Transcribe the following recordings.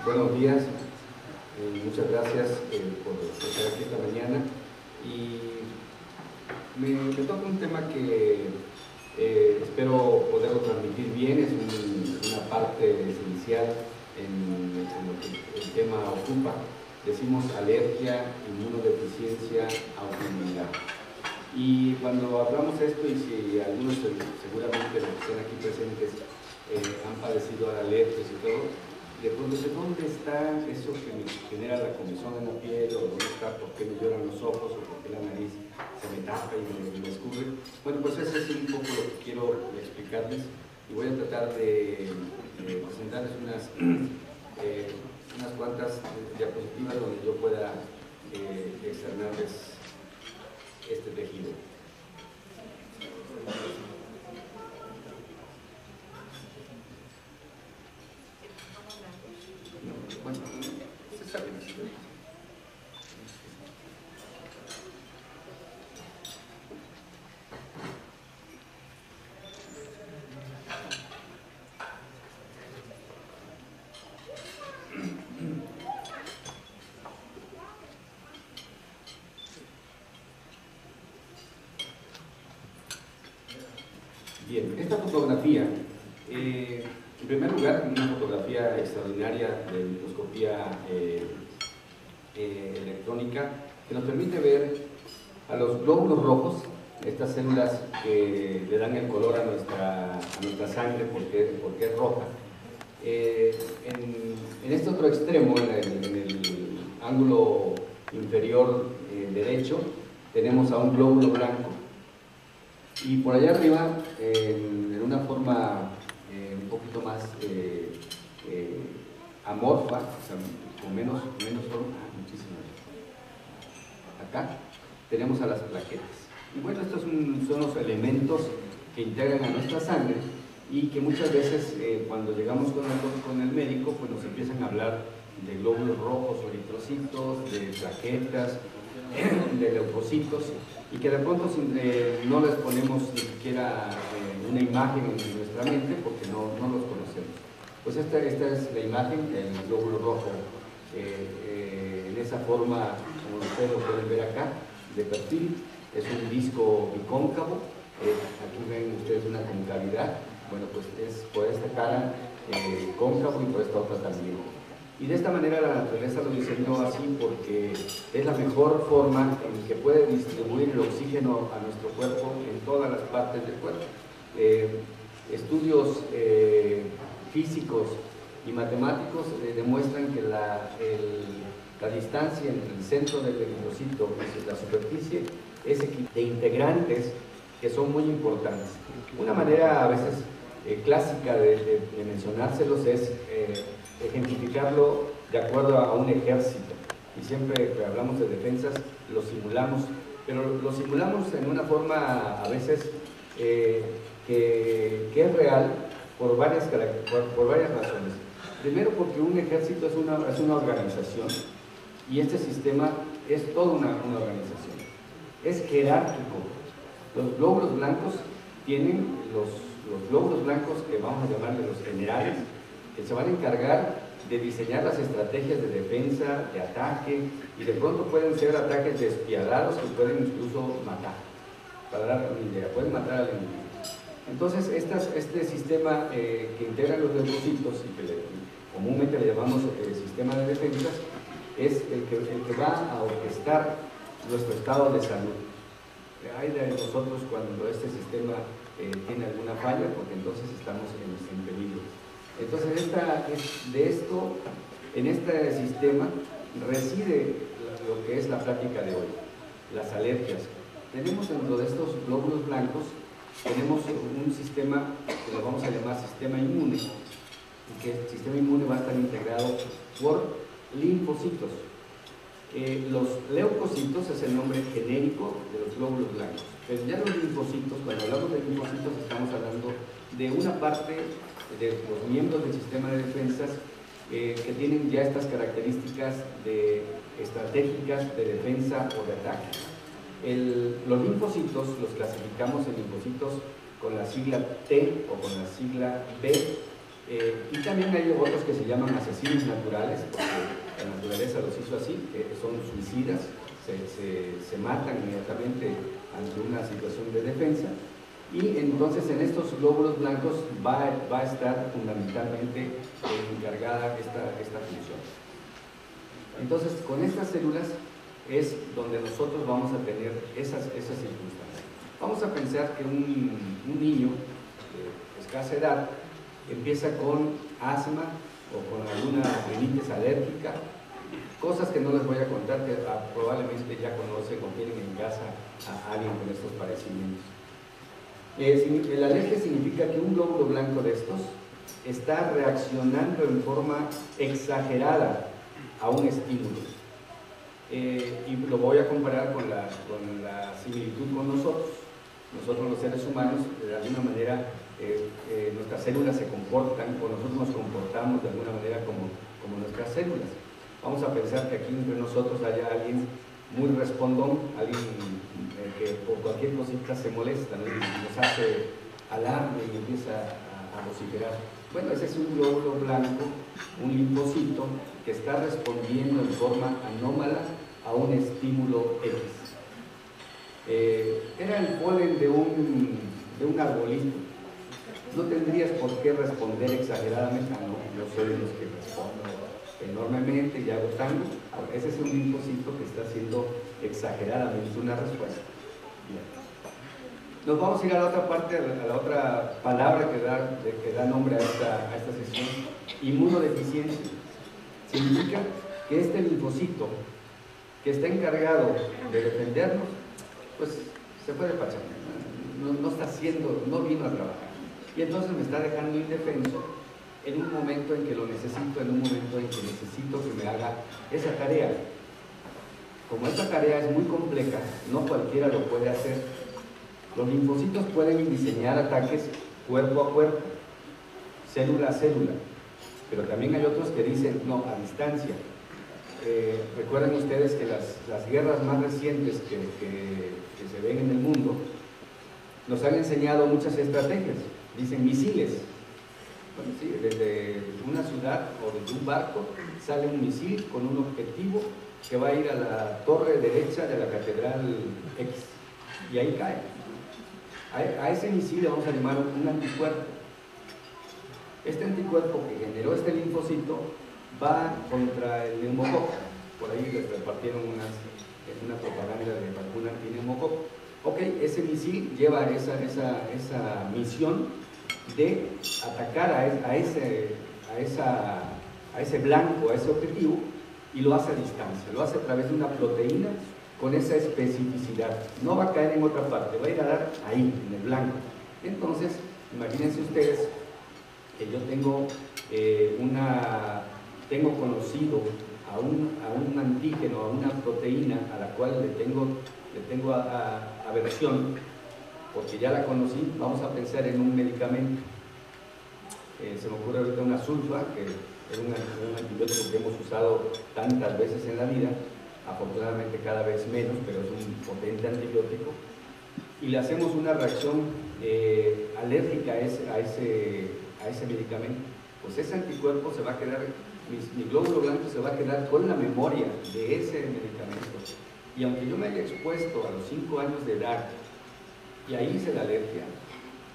Buenos días, muchas gracias por estar aquí esta mañana. Y me toca un tema que espero poderlo transmitir bien, es una parte esencial en lo que el tema ocupa. Decimos alergia, inmunodeficiencia, autoinmunidad. Y cuando hablamos de esto, y si algunos seguramente los que están aquí presentes han padecido alergias y todo, de pronto, ¿dónde está eso que me genera la comezón en la piel? ¿O dónde está? ¿Por qué me lloran los ojos? ¿O por qué la nariz se me tapa y me escurre? Bueno, pues eso es un poco lo que quiero explicarles, y voy a tratar de presentarles unas cuantas diapositivas donde yo pueda externarles este tejido. Bueno, se sabe. Bien, esta fotografía, en primer lugar, una fotografía extraordinaria de microscopía electrónica que nos permite ver a los glóbulos rojos, estas células que le dan el color a nuestra sangre porque es roja. En este otro extremo, en el ángulo inferior derecho, tenemos a un glóbulo blanco. Y por allá arriba, en una forma un poquito más amorfa, o sea, con menos forma, muchísimo. Acá tenemos a las plaquetas. Y bueno, estos son los elementos que integran a nuestra sangre y que muchas veces cuando llegamos con el médico, pues nos empiezan a hablar de glóbulos rojos o eritrocitos, de plaquetas, de leucocitos, y que de pronto no les ponemos ni siquiera una imagen en nuestra mente porque no los conocemos. Pues esta es la imagen del glóbulo rojo en esa forma, como ustedes lo pueden ver acá, de perfil. Es un disco bicóncavo, aquí ven ustedes una concavidad. Bueno, pues es por esta cara cóncavo y por esta otra también. Y de esta manera la naturaleza lo diseñó así porque es la mejor forma en que puede distribuir el oxígeno a nuestro cuerpo en todas las partes del cuerpo. Estudios físicos y matemáticos demuestran que la distancia entre el centro del eritrocito y la superficie es de integrantes que son muy importantes. Una manera a veces clásica de mencionárselos es ejemplificarlo de acuerdo a un ejército, y siempre que hablamos de defensas lo simulamos, pero lo simulamos en una forma a veces que es real por varias razones. Primero, porque un ejército es una organización, y este sistema es toda una organización, es jerárquico. Los glóbulos blancos tienen los glóbulos blancos, que vamos a llamarle los generales, que se van a encargar de diseñar las estrategias de defensa, de ataque, y de pronto pueden ser ataques despiadados que pueden incluso matar. Para dar una idea, pueden matar al enemigo. Entonces, este sistema que integra los leucocitos, y que comúnmente le llamamos sistema de defensas, es el que va a orquestar nuestro estado de salud. Hay de nosotros cuando este sistema tiene alguna falla, porque entonces estamos en peligro. Entonces, en este sistema reside lo que es la plática de hoy, las alergias. Tenemos dentro de estos glóbulos blancos, tenemos un sistema que lo vamos a llamar sistema inmune, y que el sistema inmune va a estar integrado por linfocitos. Los leucocitos es el nombre genérico de los glóbulos blancos, pero ya los linfocitos, cuando hablamos de linfocitos estamos hablando de una parte de los miembros del sistema de defensas que tienen ya estas características estratégicas de defensa o de ataque. Los linfocitos los clasificamos en linfocitos con la sigla T o con la sigla B, Y también hay otros que se llaman asesinos naturales, porque la naturaleza los hizo así, que son suicidas, se matan inmediatamente ante una situación de defensa, y entonces en estos glóbulos blancos va a estar fundamentalmente encargada esta función. Entonces, con estas células es donde nosotros vamos a tener esas circunstancias. Vamos a pensar que un niño de escasa edad empieza con asma o con alguna rinitis alérgica, cosas que no les voy a contar, que probablemente ya conocen o tienen en casa a alguien con estos padecimientos. La alergia significa que un glóbulo blanco de estos está reaccionando en forma exagerada a un estímulo. Y lo voy a comparar con la similitud con nosotros. Nosotros los seres humanos, de alguna manera, nuestras células se comportan, o nosotros nos comportamos de alguna manera como nuestras células. Vamos a pensar que aquí entre nosotros haya alguien muy respondón, alguien que por cualquier cosita se molesta, ¿no? Y nos hace alarme y empieza a vociferar. Bueno, ese es un glóbulo blanco, un linfocito que está respondiendo en forma anómala a un estímulo X. Era el polen de un arbolito. No tendrías por qué responder exageradamente. No, yo soy de los que respondo enormemente y hago tango. Ese es un linfocito que está haciendo exageradamente una respuesta. Bien. Nos vamos a ir a la otra parte, a la otra palabra que da nombre a esta sesión: inmunodeficiencia. Significa que este linfocito que está encargado de defendernos, pues se fue de pachanga, no vino a trabajar. Y entonces me está dejando indefenso en un momento en que lo necesito, en un momento en que necesito que me haga esa tarea. Como esta tarea es muy compleja, no cualquiera lo puede hacer. Los linfocitos pueden diseñar ataques cuerpo a cuerpo, célula a célula, pero también hay otros que dicen no, a distancia. Recuerden ustedes que las guerras más recientes que se ven en el mundo nos han enseñado muchas estrategias. Dicen misiles. Bueno, sí, desde una ciudad o desde un barco sale un misil con un objetivo que va a ir a la torre derecha de la catedral X, y ahí cae. A ese misil le vamos a llamar un anticuerpo. Este anticuerpo que generó este linfocito va contra el neumococo. Por ahí les repartieron una propaganda de vacuna antineumococo. Ok, ese misil lleva esa misión de atacar a ese blanco, a ese objetivo, y lo hace a distancia, lo hace a través de una proteína con esa especificidad. No va a caer en otra parte, va a ir a dar ahí, en el blanco. Entonces, imagínense ustedes que yo tengo conocido a un antígeno, a una proteína a la cual le tengo aversión, porque ya la conocí. Vamos a pensar en un medicamento. Se me ocurre ahorita una sulfa, que es un antibiótico que hemos usado tantas veces en la vida, afortunadamente cada vez menos, pero es un potente antibiótico, y le hacemos una reacción alérgica a ese medicamento. Pues ese anticuerpo se va a quedar, mi glóbulo blanco se va a quedar con la memoria de ese medicamento. Y aunque yo me haya expuesto a los 5 años de edad y ahí hice la alergia,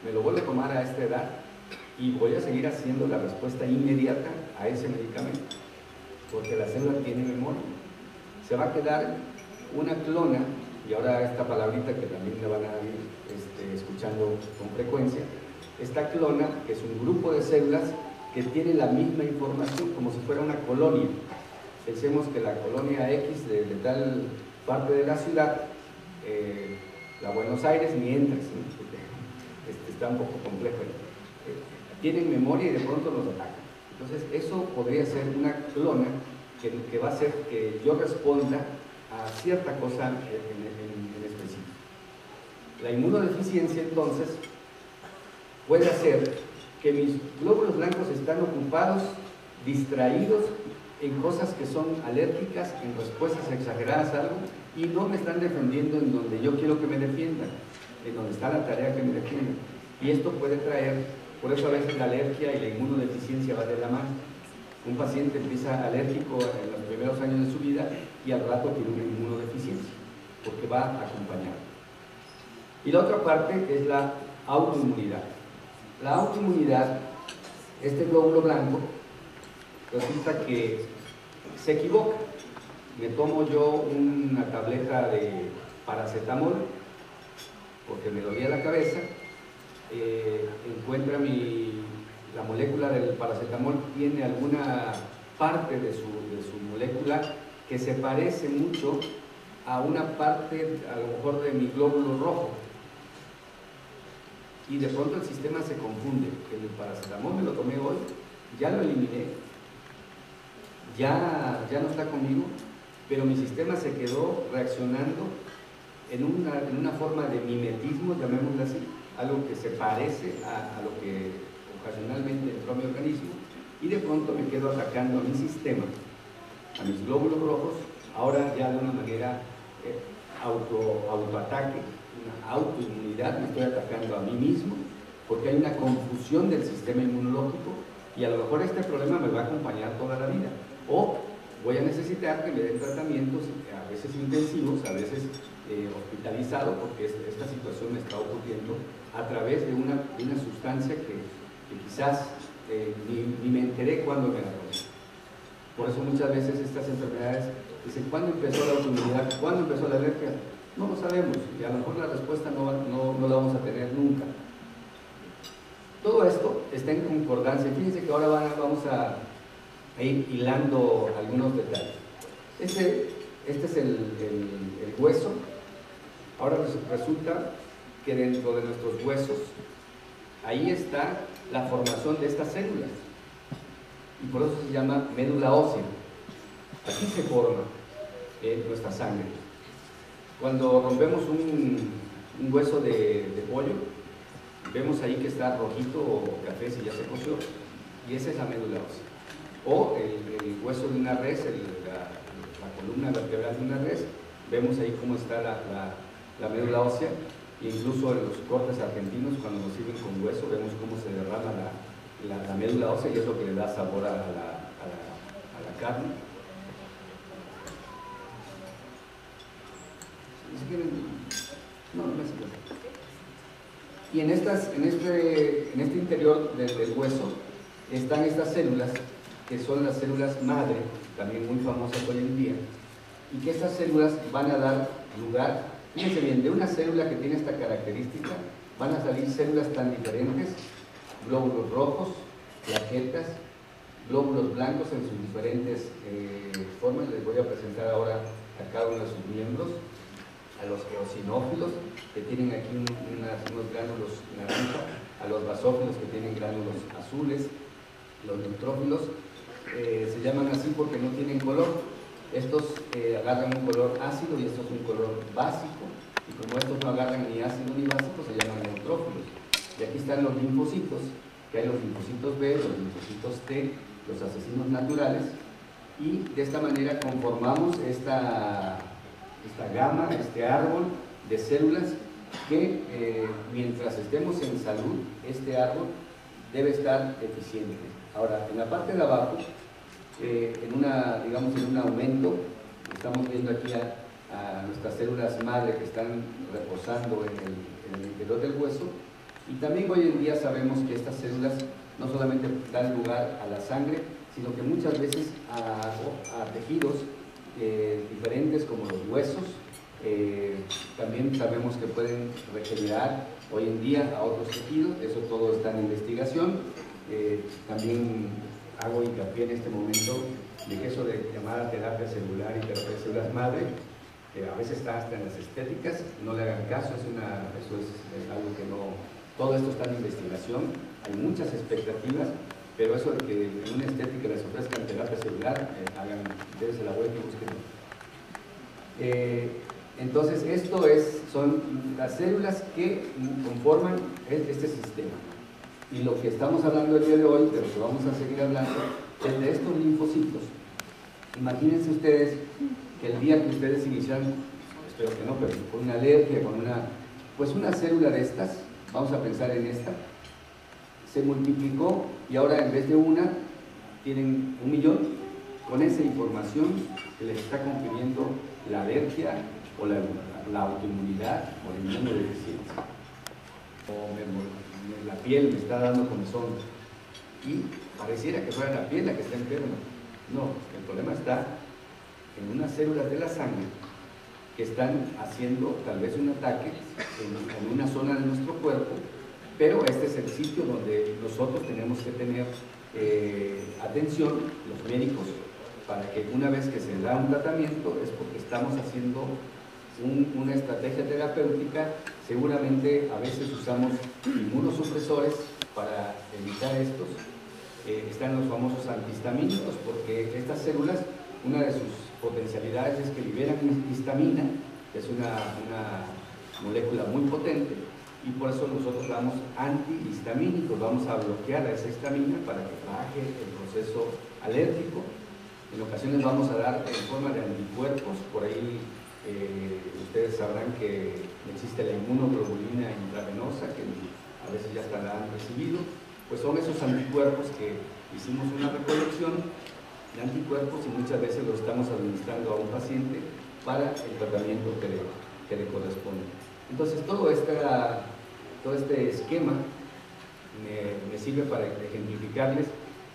me lo vuelvo a tomar a esta edad y voy a seguir haciendo la respuesta inmediata a ese medicamento, porque la célula tiene memoria. Se va a quedar una clona, y ahora esta palabrita que también le van a ir escuchando con frecuencia, esta clona, que es un grupo de células que tiene la misma información, como si fuera una colonia. Pensemos que la colonia X de tal parte de la ciudad, la Buenos Aires, ni entras, ¿no? Está un poco complejo. Tienen memoria y de pronto los atacan. Entonces eso podría ser una clona que va a hacer que yo responda a cierta cosa en específico. La inmunodeficiencia entonces puede hacer que mis glóbulos blancos están ocupados, distraídos en cosas que son alérgicas, en respuestas exageradas a algo, y no me están defendiendo en donde yo quiero que me defiendan, en donde está la tarea que me defiendan. Y esto puede traer Por eso a veces la alergia y la inmunodeficiencia va de la mano. Un paciente empieza alérgico en los primeros años de su vida y al rato tiene una inmunodeficiencia, porque va acompañado. Y la otra parte es la autoinmunidad. La autoinmunidad, este glóbulo blanco, resulta que se equivoca. Me tomo yo una tableta de paracetamol porque me dolía la cabeza, encuentra la molécula del paracetamol tiene alguna parte de su molécula que se parece mucho a una parte, a lo mejor, de mi glóbulo rojo. Y de pronto el sistema se confunde. El paracetamol me lo tomé hoy, ya lo eliminé, ya no está conmigo, pero mi sistema se quedó reaccionando en una forma de mimetismo, llamémoslo así, algo que se parece a lo que ocasionalmente entró a mi organismo, y de pronto me quedo atacando a mi sistema, a mis glóbulos rojos, ahora ya de una manera autoataque, una autoinmunidad, me estoy atacando a mí mismo, porque hay una confusión del sistema inmunológico, y a lo mejor este problema me va a acompañar toda la vida, o voy a necesitar que me den tratamientos, a veces intensivos, a veces hospitalizado, porque esta situación me está ocurriendo a través de una sustancia que quizás ni me enteré cuando me la tomé. Por eso muchas veces estas enfermedades dicen, ¿cuándo empezó la autoinmunidad? ¿Cuándo empezó la alergia? No lo sabemos, y a lo mejor la respuesta no la vamos a tener nunca. Todo esto está en concordancia. Fíjense que ahora vamos a ir hilando algunos detalles. Este es el hueso. Ahora resulta que dentro de nuestros huesos, ahí está la formación de estas células. Y por eso se llama médula ósea. Aquí se forma nuestra sangre. Cuando rompemos un hueso de pollo, vemos ahí que está rojito o café si ya se coció, y esa es la médula ósea. O el hueso de una res, la columna vertebral de una res, vemos ahí cómo está la médula ósea, e incluso en los cortes argentinos, cuando nos sirven con hueso, vemos cómo se derrama la médula ósea, y es lo que le da sabor a la carne. Y en este interior del hueso están estas células, que son las células madre, también muy famosas hoy en día, y que estas células van a dar lugar, fíjense bien, de una célula que tiene esta característica, van a salir células tan diferentes, glóbulos rojos, plaquetas, glóbulos blancos en sus diferentes formas. Les voy a presentar ahora a cada uno de sus miembros, a los eosinófilos, que tienen aquí unos gránulos naranja, a los basófilos, que tienen gránulos azules, los neutrófilos, se llaman así porque no tienen color. Estos agarran un color ácido y estos un color básico, y como estos no agarran ni ácido ni básico, se llaman neutrófilos. Y aquí están los linfocitos, que hay los linfocitos B, los linfocitos T, los asesinos naturales, y de esta manera conformamos esta gama, este árbol de células que mientras estemos en salud, este árbol debe estar eficiente. Ahora, en la parte de abajo, en un aumento, estamos viendo aquí a nuestras células madre que están reposando en el interior del hueso, y también hoy en día sabemos que estas células no solamente dan lugar a la sangre, sino que muchas veces a tejidos diferentes como los huesos. También sabemos que pueden regenerar hoy en día a otros tejidos, eso todo está en investigación. También hago hincapié en este momento de que eso de llamada terapia celular y terapia de células madre, a veces está hasta en las estéticas, no le hagan caso, eso es algo que no, todo esto está en investigación, hay muchas expectativas, pero eso de que en una estética les ofrezcan terapia celular, dense la vuelta y busquen. Entonces, son las células que conforman este sistema. Y lo que estamos hablando el día de hoy, de lo que vamos a seguir hablando, es de estos linfocitos. Imagínense ustedes que el día que ustedes iniciaron, espero que no, pero con una alergia, con una célula de estas, vamos a pensar en esta, se multiplicó y ahora en vez de una tienen 1 millón. Con esa información que les está confiriendo la alergia o la autoinmunidad o la inmunodeficiencia. O la piel me está dando comezón y pareciera que fuera la piel la que está enferma. No, el problema está en unas células de la sangre que están haciendo tal vez un ataque en una zona de nuestro cuerpo, pero este es el sitio donde nosotros tenemos que tener atención, los médicos, para que una vez que se da un tratamiento es porque estamos haciendo una estrategia terapéutica. Seguramente a veces usamos inmunosupresores para evitar estos. Están los famosos antihistamínicos, porque estas células, una de sus potencialidades es que liberan histamina, que es una molécula muy potente, y por eso nosotros damos antihistamínicos, vamos a bloquear a esa histamina para que baje el proceso alérgico. En ocasiones vamos a dar en forma de anticuerpos, por ahí ustedes sabrán que existe la inmunoglobulina intravenosa, que a veces ya hasta la han recibido, pues son esos anticuerpos que hicimos una recolección de anticuerpos y muchas veces los estamos administrando a un paciente para el tratamiento que le corresponde. Entonces todo este esquema me sirve para ejemplificarles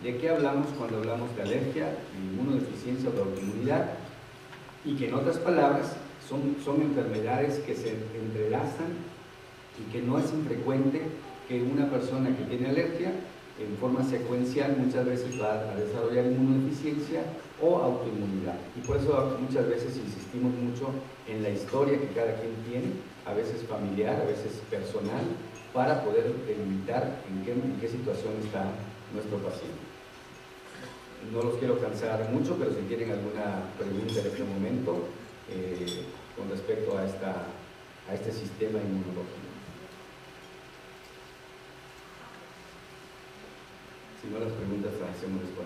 de qué hablamos cuando hablamos de alergia, de inmunodeficiencia o de autoinmunidad, y que en otras palabras son enfermedades que se entrelazan y que no es infrecuente que una persona que tiene alergia en forma secuencial muchas veces va a desarrollar inmunodeficiencia o autoinmunidad, y por eso muchas veces insistimos mucho en la historia que cada quien tiene, a veces familiar, a veces personal, para poder delimitar en qué situación está nuestro paciente. No los quiero cansar mucho, pero si tienen alguna pregunta en este momento con respecto a este sistema inmunológico. Si no, las preguntas las hacemos después.